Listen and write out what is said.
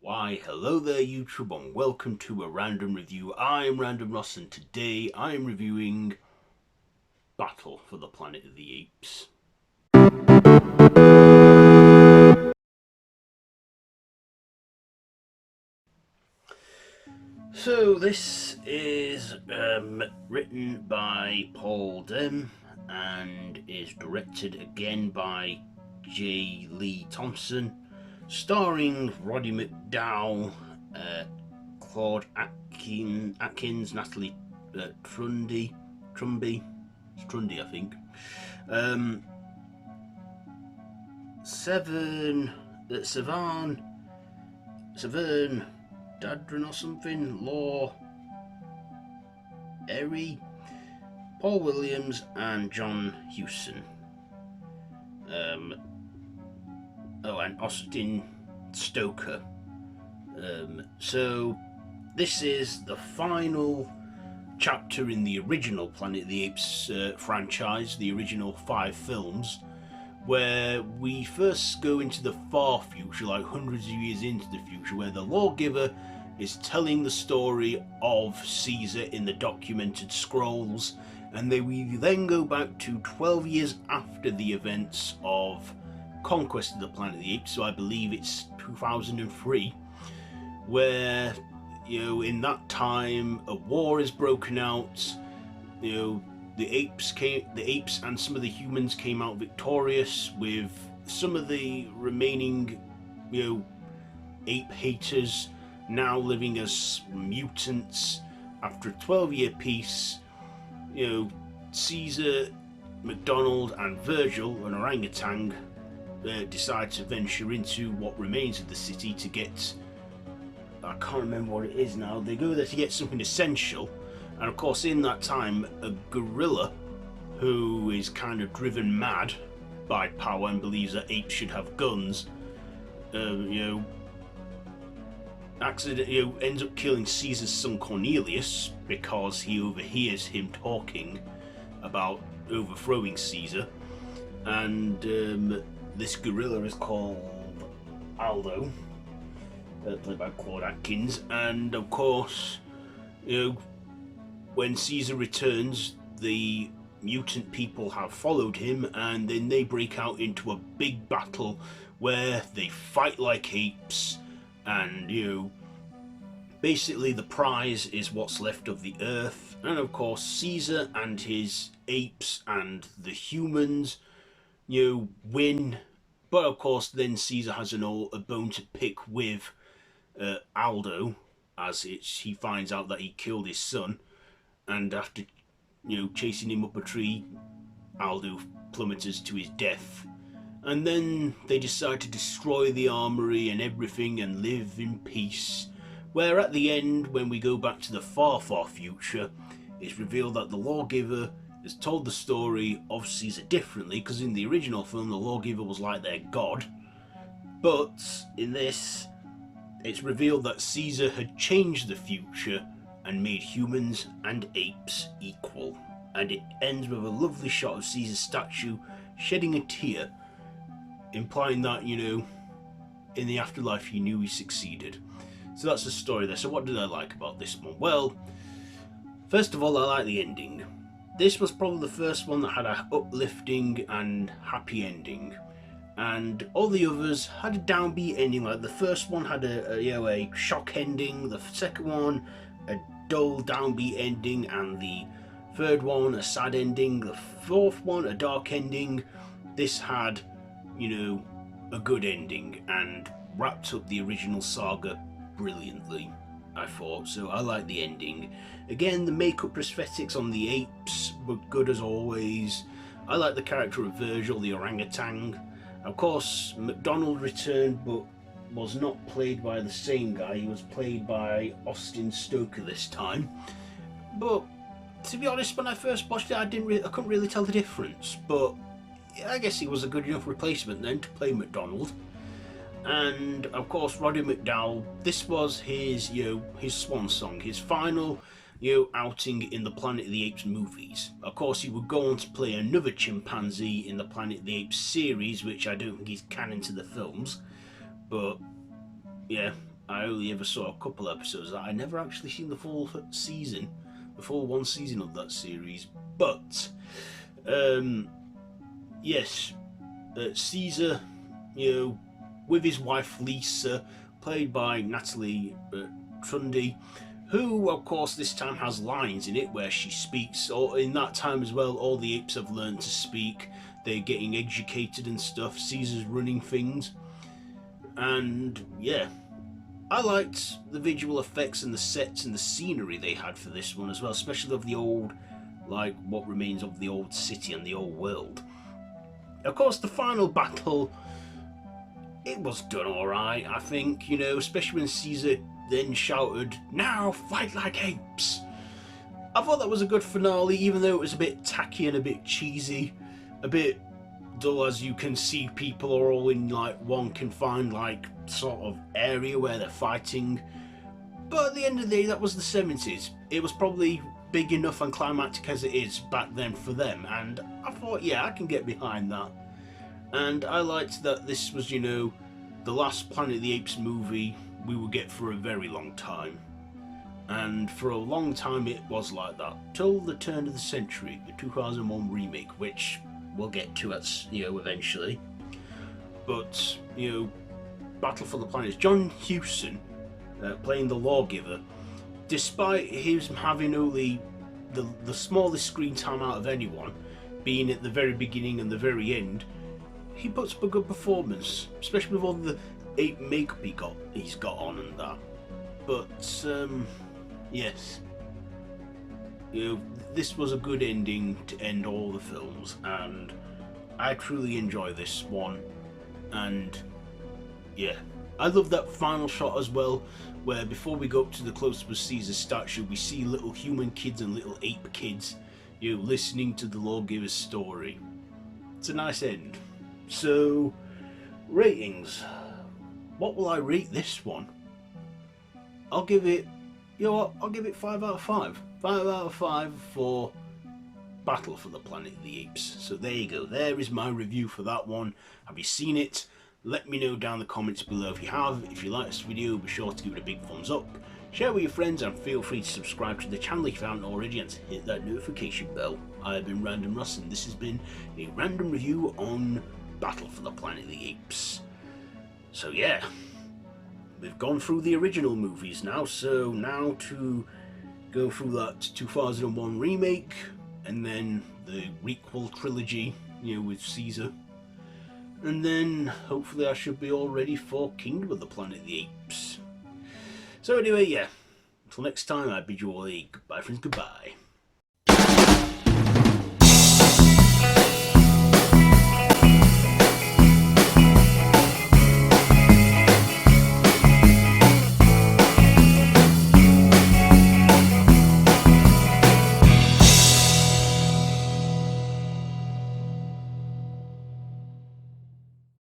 Why, hello there YouTube and welcome to a random review. I'm Random Ross and today I'm reviewing Battle for the Planet of the Apes. So this is written by Paul Dem and is directed again by J. Lee Thompson, starring Roddy McDowell, Claude Atkins, Natalie Trundy, I think. Severn Dadron or something, Law, Erie, Paul Williams and John Huston. And Austin Stoker. So this is the final chapter in the original Planet of the Apes franchise, the original 5 films, where we first go into the far future, like hundreds of years into the future, where the lawgiver is telling the story of Cesar in the documented scrolls, and we then go back to 12 years after the events of Conquest of the Planet of the Apes, so I believe it's 2003, where, in that time a war is broken out. The apes and some of the humans came out victorious, with some of the remaining, ape haters now living as mutants. After a 12-year peace, Cesar, McDonald and Virgil, an orangutan, decide to venture into what remains of the city to get, I can't remember what it is now, they go there to get something essential. And of course, in that time, a gorilla who is kind of driven mad by power and believes that apes should have guns, ends up killing Caesar's son Cornelius because he overhears him talking about overthrowing Caesar. And this gorilla is called Aldo, played by Claude Atkins. And of course, when Cesar returns, the mutant people have followed him, and then they break out into a big battle where they fight like apes, and basically the prize is what's left of the earth. And of course, Cesar and his apes and the humans win, but of course then Cesar has a bone to pick with Aldo, as he finds out that he killed his son. And after, chasing him up a tree, Aldo plummets to his death. And then they decide to destroy the armory and everything and live in peace. Where at the end, when we go back to the far, far future, it's revealed that the lawgiver has told the story of Caesar differently, because in the original film, the lawgiver was like their god. But in this, it's revealed that Caesar had changed the future and made humans and apes equal. And it ends with a lovely shot of Caesar's statue shedding a tear, implying that, in the afterlife he knew he succeeded. So that's the story there. So what did I like about this one? Well, first of all, I like the ending. This was probably the first one that had an uplifting and happy ending. And all the others had a downbeat ending. Like the first one had a shock ending, the second one a dull downbeat ending, and the third one a sad ending, the fourth one a dark ending. This had, a good ending and wrapped up the original saga brilliantly, I thought. So I like the ending. Again, the makeup prosthetics on the apes were good as always. I like the character of Virgil, the orangutan. Of course, McDonald returned, but was not played by the same guy. He was played by Austin Stoker this time. But to be honest, when I first watched it, I couldn't really tell the difference. But I guess he was a good enough replacement then to play McDonald. And of course, Roddy McDowell. This was his swan song, his final outing in the Planet of the Apes movies. Of course, he would go on to play another chimpanzee in the Planet of the Apes series, which I don't think is canon to the films. But yeah, I only ever saw a couple episodes. I never actually seen the full season, the full one season of that series. But yes, Cesar, with his wife Lisa, played by Natalie Trundy, who, of course, this time has lines in it where she speaks. Or in that time as well, all the apes have learned to speak. They're getting educated and stuff. Caesar's running things, and yeah, I liked the visual effects and the sets and the scenery they had for this one as well, especially of the old, like what remains of the old city and the old world. Of course, the final battle, it was done alright, I think, especially when Caesar then shouted, "Now fight like apes!" I thought that was a good finale, even though it was a bit tacky and a bit cheesy, a bit dull, as you can see people are all in like one confined like sort of area where they're fighting. But at the end of the day, that was the 70s. It was probably big enough and climactic as it is back then for them, and I thought, yeah, I can get behind that. And I liked that this was, the last Planet of the Apes movie we would get for a very long time. And for a long time it was like that, till the turn of the century, the 2001 remake, which we'll get to eventually. But Battle for the Planet, John Huston playing the lawgiver, despite him having only the smallest screen time out of anyone, being at the very beginning and the very end, he puts up a good performance, especially with all the ape makeup he's got on and that. But yes, this was a good ending to end all the films, and I truly enjoy this one. And yeah, I love that final shot as well, where before we go up to the close-up of Caesar's statue, we see little human kids and little ape kids, listening to the lawgiver's story. It's a nice end. So, ratings. What will I rate this one? I'll give it, I'll give it 5 out of 5. 5 out of 5 for Battle for the Planet of the Apes. So there you go. There is my review for that one. Have you seen it? Let me know down in the comments below if you have. If you like this video, be sure to give it a big thumbs up. Share with your friends, and feel free to subscribe to the channel if you haven't already, and to hit that notification bell. I have been Random Russ, and this has been a random review on Battle for the Planet of the Apes. So yeah, we've gone through the original movies now, so now to go through that 2001 remake, and then the requel trilogy, with Cesar. And then hopefully I should be all ready for Kingdom of the Planet of the Apes. So anyway, yeah, until next time, I bid you all a goodbye, friends, goodbye.